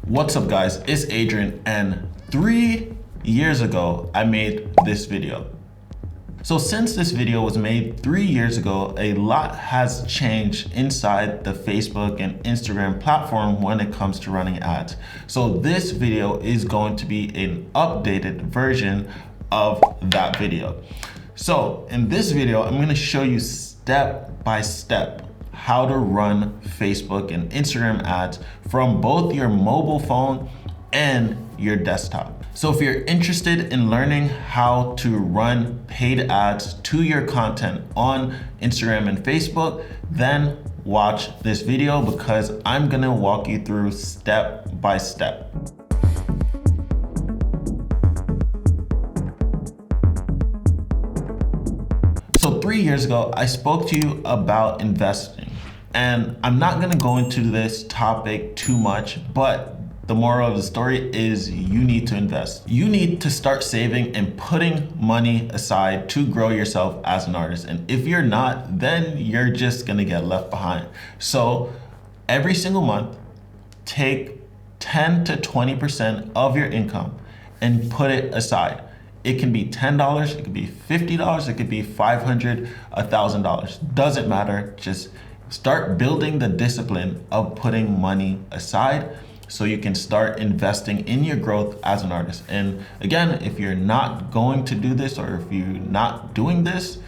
What's up guys, it's Adrian, and 3 years ago I made this video. So since this video was made 3 years ago, a lot has changed inside the Facebook and Instagram platform when it comes to running ads. So this video is going to be an updated version of that video. So in this video, I'm going to show you step by step how to run Facebook and Instagram ads from both your mobile phone and your desktop. So if you're interested in learning how to run paid ads to your content on Instagram and Facebook, then watch this video because I'm gonna walk you through step by step. So 3 years ago, I spoke to you about investing. And I'm not gonna go into this topic too much, but the moral of the story is you need to invest. You need to start saving and putting money aside to grow yourself as an artist. And if you're not, then you're just gonna get left behind. So every single month, take 10 to 20% of your income and put it aside. It can be $10, it could be $50, it could be $500, $1,000. Doesn't matter, just start building the discipline of putting money aside so you can start investing in your growth as an artist. And again, if you're not going to do this or if you're not doing this,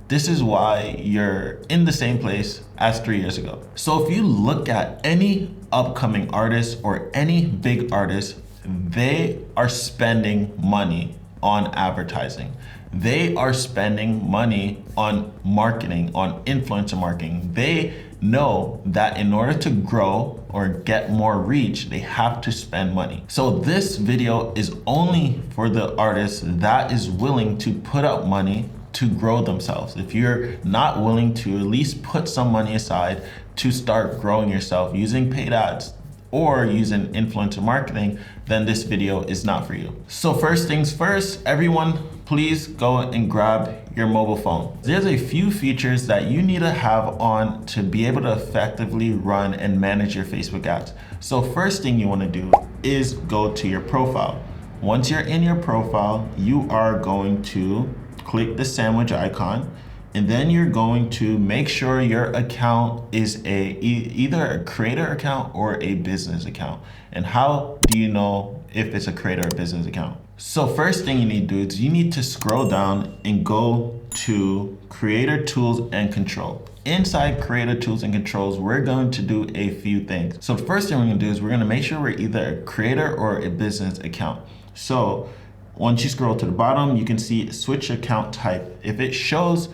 this is why you're in the same place as 3 years ago. So if you look at any upcoming artist or any big artist, they are spending money on advertising. They are spending money on marketing, on influencer marketing. They know that in order to grow or get more reach, they have to spend money. So this video is only for the artist that is willing to put up money to grow themselves. If you're not willing to at least put some money aside to start growing yourself using paid ads or using influencer marketing, then this video is not for you. So first things first, everyone, please go and grab your mobile phone. There's a few features that you need to have on to be able to effectively run and manage your Facebook ads. So first thing you wanna do is go to your profile. Once you're in your profile, you are going to click the sandwich icon, and then you're going to make sure your account is either a creator account or a business account. And how do you know if it's a creator or business account? So first thing you need to do is you need to scroll down and go to Creator Tools and Control. Inside Creator Tools and Controls, we're going to do a few things. So the first thing we're gonna do is we're gonna make sure we're either a creator or a business account. So once you scroll to the bottom, you can see switch account type. If it shows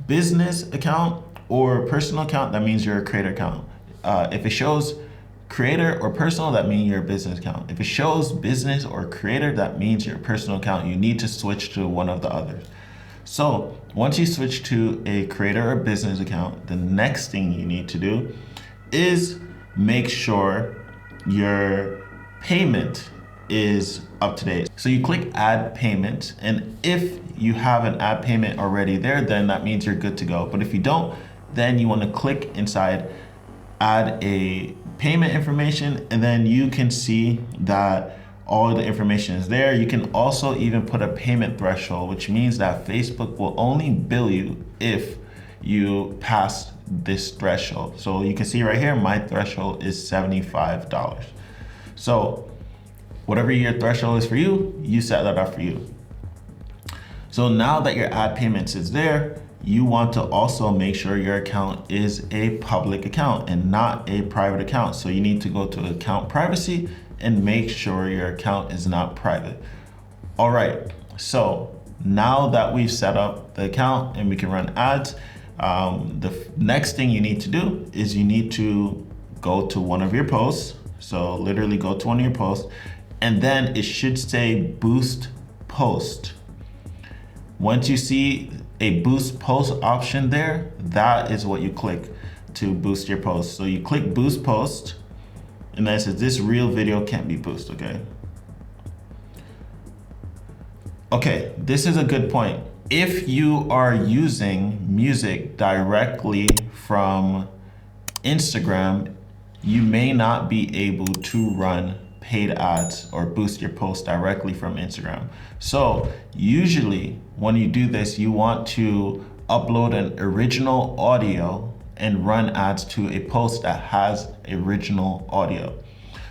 business account or personal account, that means you're a creator account. If it shows creator or personal, that means you're a business account. If it shows business or creator, that means you're a personal account. You need to switch to one of the others. So once you switch to a creator or business account, the next thing you need to do is make sure your payment is up to date. So you click add payment, and if you have an add payment already there, then that means you're good to go. But if you don't, then you want to click inside add a payment information, and then you can see that all the information is there. You can also even put a payment threshold, which means that Facebook will only bill you if you pass this threshold. So you can see right here, my threshold is $75. So whatever your threshold is for you, you set that up for you. So now that your ad payments is there, you want to also make sure your account is a public account and not a private account. So you need to go to account privacy and make sure your account is not private. All right, so now that we've set up the account and we can run ads, the next thing you need to do is you need to go to one of your posts. So literally go to one of your posts, and then it should say boost post. Once you see a boost post option there, that is what you click to boost your post. So you click boost post, and then it says this real video can't be boosted, okay? Okay, this is a good point. If you are using music directly from Instagram, you may not be able to run paid ads or boost your post directly from Instagram. So usually when you do this, you want to upload an original audio and run ads to a post that has original audio.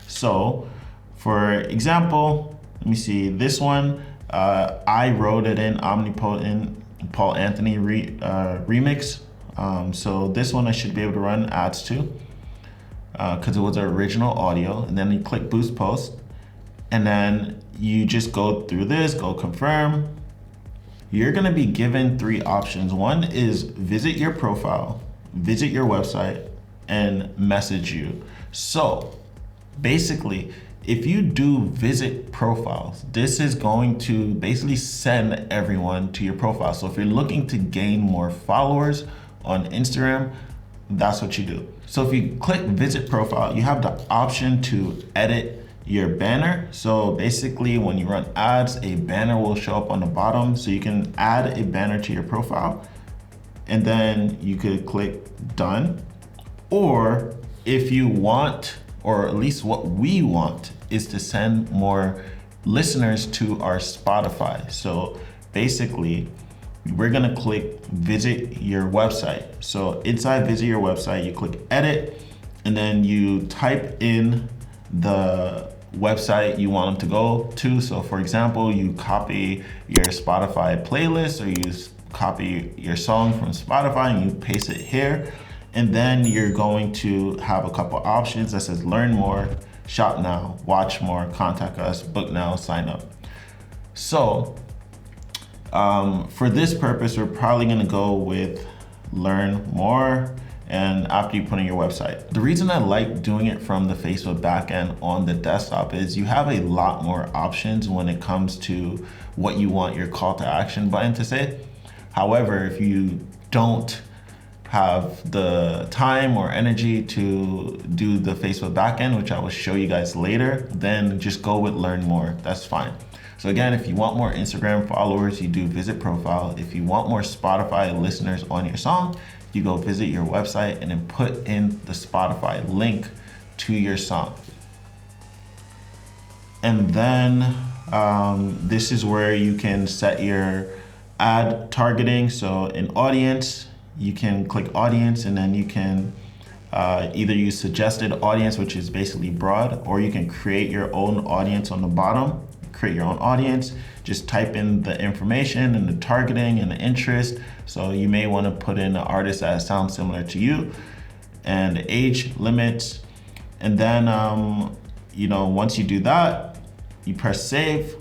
So for example, let me see, this one, I wrote it in Omnipotent Paul Anthony remix. So this one I should be able to run ads to because it was an original audio. And then you click boost post, and then you just go through this, go confirm. You're gonna be given 3 options. One is visit your profile, visit your website, and message you. So basically, if you do visit profiles, this is going to basically send everyone to your profile. So if you're looking to gain more followers on Instagram, that's what you do. So if you click visit profile, you have the option to edit your banner. So basically when you run ads, a banner will show up on the bottom. So you can add a banner to your profile, and then you could click done. Or if you want, or at least what we want, is to send more listeners to our Spotify. So basically, we're gonna click visit your website. So inside visit your website, you click edit, and then you type in the website you want them to go to. So for example, you copy your Spotify playlist, or you copy your song from Spotify and you paste it here. And then you're going to have a couple options that says learn more, shop now, watch more, contact us, book now, sign up. So for this purpose, we're probably gonna go with learn more, and after you put in your website. The reason I like doing it from the Facebook backend on the desktop is you have a lot more options when it comes to what you want your call to action button to say. However, if you don't have the time or energy to do the Facebook backend, which I will show you guys later, then just go with learn more. That's fine. So again, if you want more Instagram followers, you do visit profile. If you want more Spotify listeners on your song, you go visit your website and then put in the Spotify link to your song. And then this is where you can set your ad targeting. So in audience, you can click audience, and then you can either use suggested audience, which is basically broad, or you can create your own audience on the bottom. Create your own audience, just type in the information and the targeting and the interest. So you may want to put in an artist that sounds similar to you, and the age limits. And then, once you do that, you press save,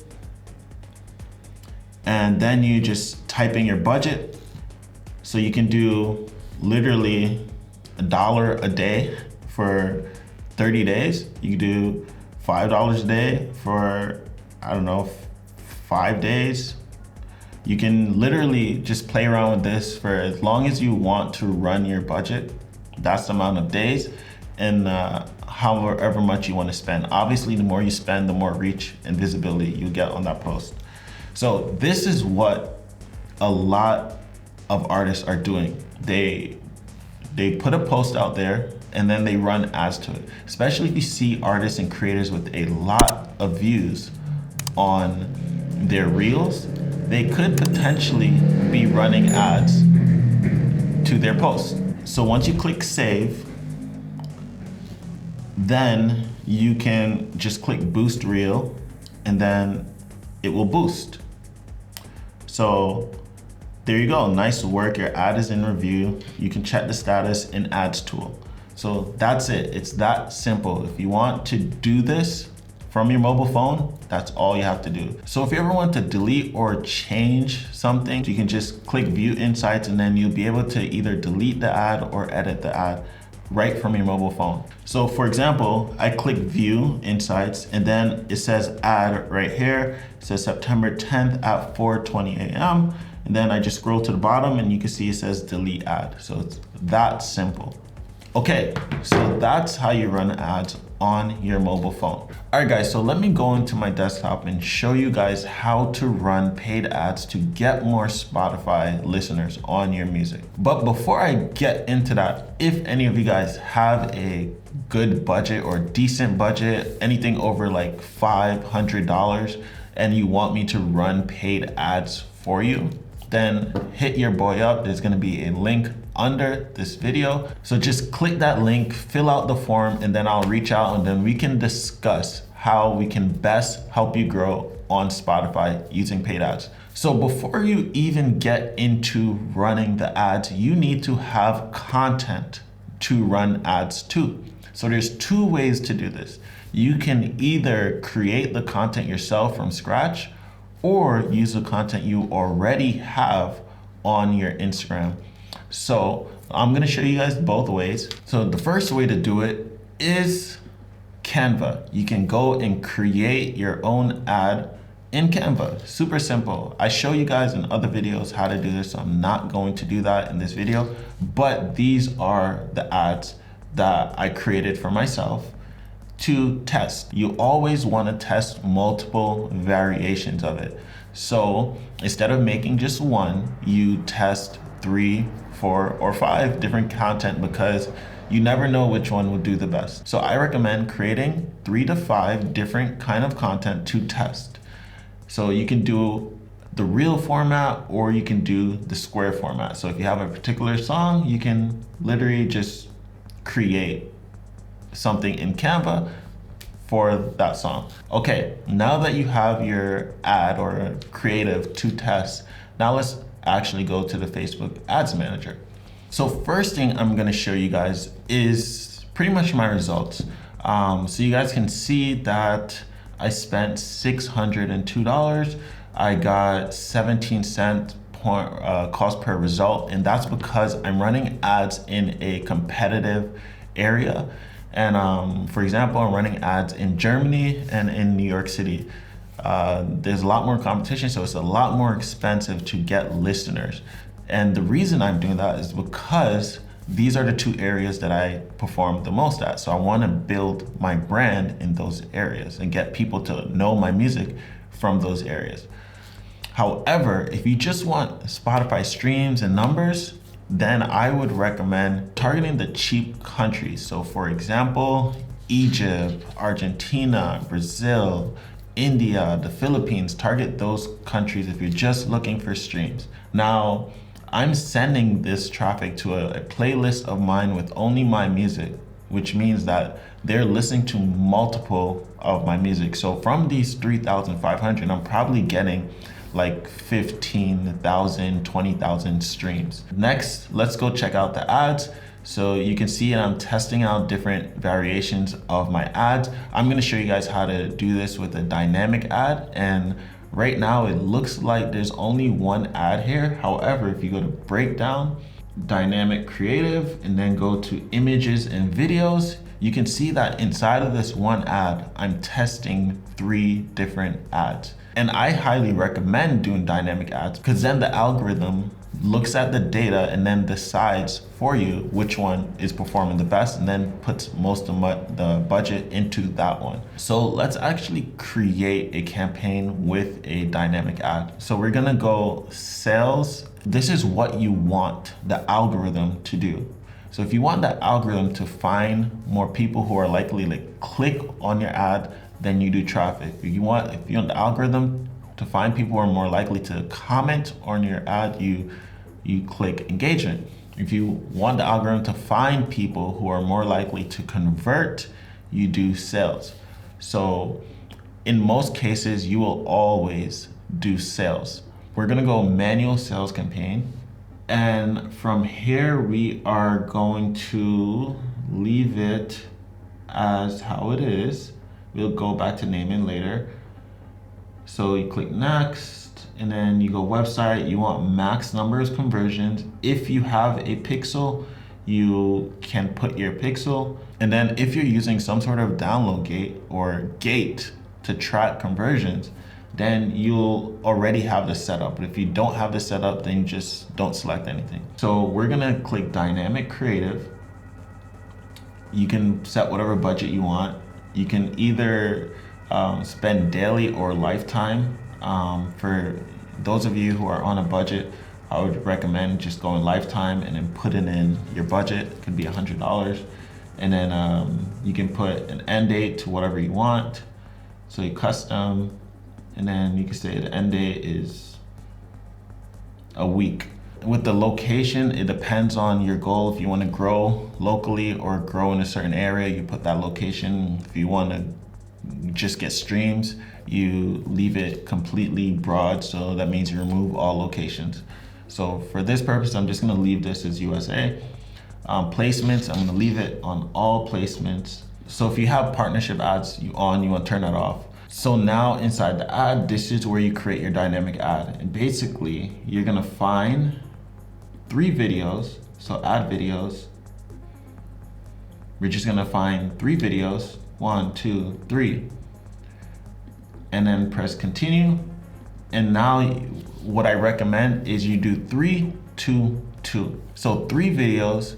and then you just type in your budget. So you can do literally $1 a day for 30 days. You can do $5 a day for, 5 days. You can literally just play around with this for as long as you want to run your budget. That's the amount of days, and however much you want to spend. Obviously, the more you spend, the more reach and visibility you get on that post. So this is what a lot of artists are doing. They put a post out there and then they run ads to it. Especially if you see artists and creators with a lot of views on their reels, they could potentially be running ads to their post. So once you click save, then you can just click boost reel, and then it will boost. So there you go, nice work. Your ad is in review. You can check the status in ads tool. So that's it, it's that simple. If you want to do this from your mobile phone, that's all you have to do. So if you ever want to delete or change something, you can just click view insights, and then you'll be able to either delete the ad or edit the ad right from your mobile phone. So for example, I click view insights, and then it says ad right here. It says September 10th at 4:20 a.m. And then I just scroll to the bottom and you can see it says delete ad. So it's that simple. Okay, so that's how you run ads on your mobile phone. All right guys, so let me go into my desktop and show you guys how to run paid ads to get more Spotify listeners on your music. But before I get into that, if any of you guys have a good budget or decent budget, anything over like $500, and you want me to run paid ads for you, then hit your boy up. There's gonna be a link under this video. So just click that link, fill out the form, and then I'll reach out and then we can discuss how we can best help you grow on Spotify using paid ads. So before you even get into running the ads, you need to have content to run ads to. So there's two ways to do this. You can either create the content yourself from scratch or use the content you already have on your Instagram. So I'm gonna show you guys both ways. So the first way to do it is Canva. You can go and create your own ad in Canva. Super simple. I show you guys in other videos how to do this, so I'm not going to do that in this video, but these are the ads that I created for myself to test. You always want to test multiple variations of it. So instead of making just one, you test 3, 4, or 5 different content because you never know which one will do the best. So I recommend creating 3 to 5 different kind of content to test. So you can do the reel format or you can do the square format. So if you have a particular song, you can literally just create something in Canva for that song. Okay, now that you have your ad or creative to test, now let's actually go to the Facebook Ads Manager. So first thing I'm gonna show you guys is pretty much my results. So you guys can see that I spent $602. I got 17 cent cost per result, and that's because I'm running ads in a competitive area. And for example, I'm running ads in Germany and in New York City. There's a lot more competition, so it's a lot more expensive to get listeners. And the reason I'm doing that is because these are the 2 areas that I perform the most at. So I want to build my brand in those areas and get people to know my music from those areas. However, if you just want Spotify streams and numbers, then I would recommend targeting the cheap countries. So for example, Egypt, Argentina, Brazil, India, the Philippines. Target those countries if you're just looking for streams. Now, I'm sending this traffic to a playlist of mine with only my music, which means that they're listening to multiple of my music. So from these 3,500, I'm probably getting like 15,000, 20,000 streams. Next, let's go check out the ads. So you can see I'm testing out different variations of my ads. I'm gonna show you guys how to do this with a dynamic ad. And right now it looks like there's only one ad here. However, if you go to breakdown, dynamic creative, and then go to images and videos, you can see that inside of this one ad, I'm testing 3 different ads. And I highly recommend doing dynamic ads because then the algorithm looks at the data and then decides for you which one is performing the best and then puts most of the budget into that one. So let's actually create a campaign with a dynamic ad. So we're gonna go sales. This is what you want the algorithm to do. So if you want the algorithm to find more people who are likely to click on your ad, then you do traffic. If you want the algorithm to find people who are more likely to comment on your ad, you click engagement. If you want the algorithm to find people who are more likely to convert, you do sales. So in most cases, you will always do sales. We're gonna go manual sales campaign. And from here, we are going to leave it as how it is. We'll go back to naming later. So you click next, and then you go website. You want max numbers conversions. If you have a pixel, you can put your pixel. And then if you're using some sort of download gate or gate to track conversions, then you'll already have this set up. But if you don't have this set up, then you just don't select anything. So we're gonna click dynamic creative. You can set whatever budget you want. You can either spend daily or lifetime. For those of you who are on a budget, I would recommend just going lifetime and then putting in your budget. It could be $100. And then you can put an end date to whatever you want. So you custom, and then you can say the end date is a week. With the location, it depends on your goal. If you want to grow locally or grow in a certain area, you put that location. If you want to just get streams, you leave it completely broad. So that means you remove all locations. So for this purpose, I'm just going to leave this as USA. Placements, I'm going to leave it on all placements. So if you have partnership ads you want to turn that off. So now inside the ad, this is where you create your dynamic ad. And basically, you're going to find 3 videos. So add videos. We're just going to find 3 videos. 1, 2, 3. And then press continue. And now what I recommend is you do 3, 2, 2. So 3 videos,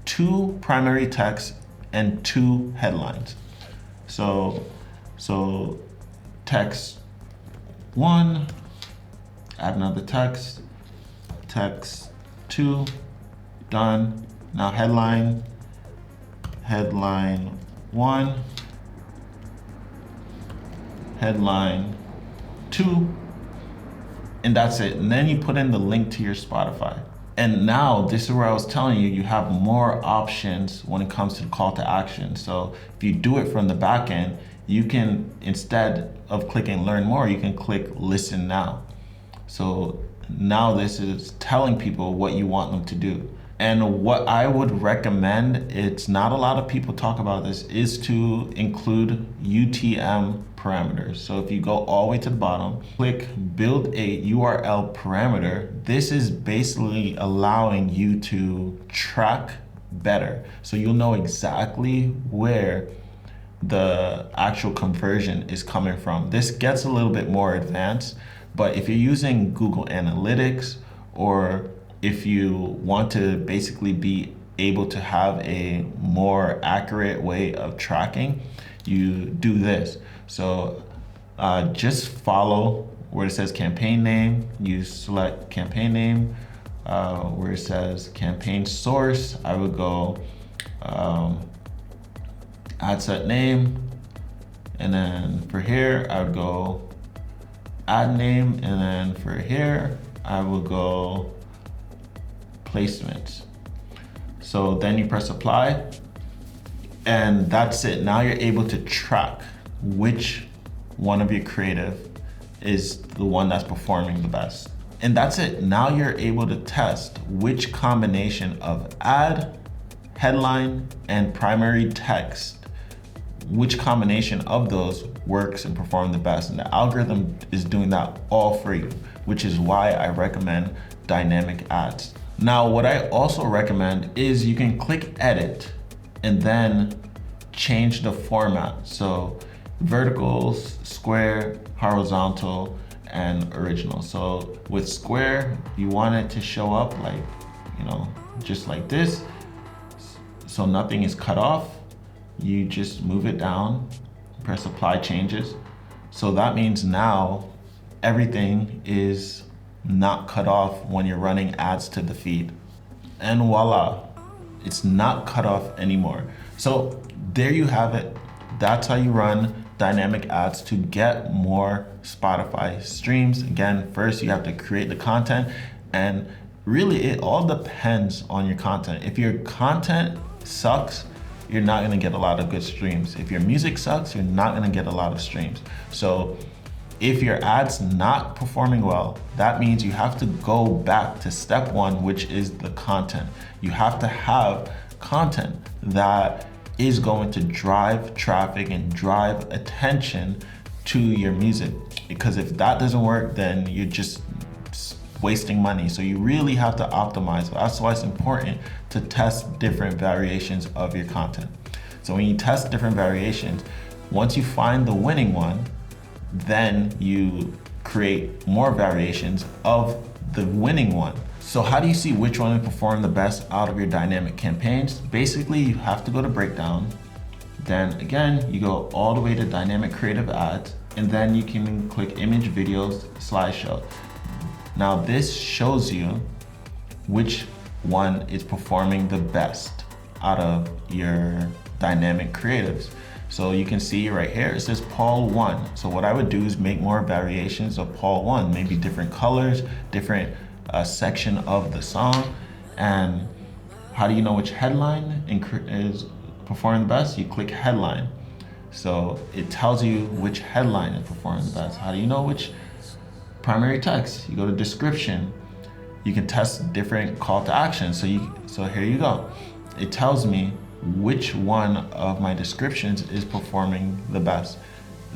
2 primary text, and 2 headlines. So text 1, add another text 2, done. Now headline 1, headline 2, and that's it. And then you put in the link to your Spotify. And now this is where I was telling you, you have more options when it comes to the call to action. So if you do it from the back end, you can, instead of clicking learn more, you can click listen now. So now this is telling people what you want them to do. And what I would recommend, it's not a lot of people talk about this, is to include UTM parameters. So if you go all the way to the bottom, click build a URL parameter. This is basically allowing you to track better. So you'll know exactly where the actual conversion is coming from. This gets a little bit more advanced, but if you're using Google Analytics, or if you want to basically be able to have a more accurate way of tracking, you do this. So just follow where it says campaign name, you select campaign name. Where it says campaign source, I would go ad set name, and then for here I would go ad name, and then for here I will go placements. So then you press apply, and that's it. Now you're able to track which one of your creative is the one that's performing the best. And that's it. Now you're able to test which combination of ad, headline, and primary text, which combination of those works and perform the best. And the algorithm is doing that all for you, which is why I recommend dynamic ads. Now, what I also recommend is you can click edit and then change the format. So verticals, square, horizontal, and original. So with square, you want it to show up like, just like this. So nothing is cut off. You just move it down, press apply changes. So that means now everything is not cut off when you're running ads to the feed. And voila, it's not cut off anymore. So there you have it. That's how you run dynamic ads to get more Spotify streams. Again, first you have to create the content, and really it all depends on your content. If your content sucks, you're not gonna get a lot of good streams. If your music sucks, you're not gonna get a lot of streams. So if your ad's not performing well, that means you have to go back to step 1, which is the content. You have to have content that is going to drive traffic and drive attention to your music. Because if that doesn't work, then you're just wasting money. So you really have to optimize. That's why it's important to test different variations of your content. So when you test different variations, once you find the winning one, then you create more variations of the winning one. So how do you see which one will perform the best out of your dynamic campaigns? Basically, you have to go to breakdown. Then again, you go all the way to dynamic creative ads, and then you can click image, videos, slideshow. Now this shows you which one is performing the best. out of your dynamic creatives. So you can see right here, it says Paul 1. So what I would do is make more variations of Paul 1, maybe different colors, different section of the song. And how do you know which headline is performing the best? You click headline. So it tells you which headline is performing the best. How do you know which primary text? You go to description. You can test different call to action. So here you go. It tells me which one of my descriptions is performing the best.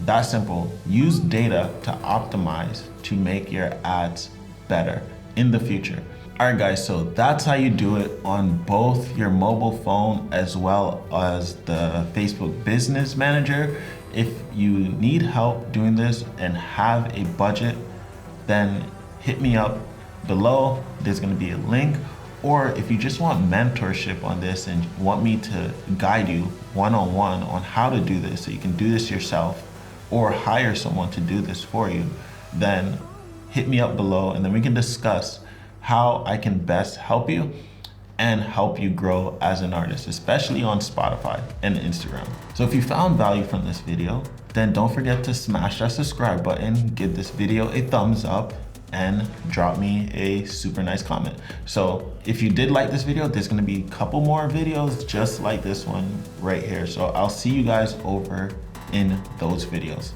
That simple. Use data to optimize to make your ads better in the future. All right, guys, so that's how you do it on both your mobile phone as well as the Facebook Business Manager. If you need help doing this and have a budget, then hit me up below. There's gonna be a link. Or if you just want mentorship on this and want me to guide you one-on-one on how to do this so you can do this yourself or hire someone to do this for you, then hit me up below and then we can discuss how I can best help you and help you grow as an artist, especially on Spotify and Instagram. So if you found value from this video, then don't forget to smash that subscribe button, give this video a thumbs up, and drop me a super nice comment. So if you did like this video, there's gonna be a couple more videos just like this one right here. So I'll see you guys over in those videos.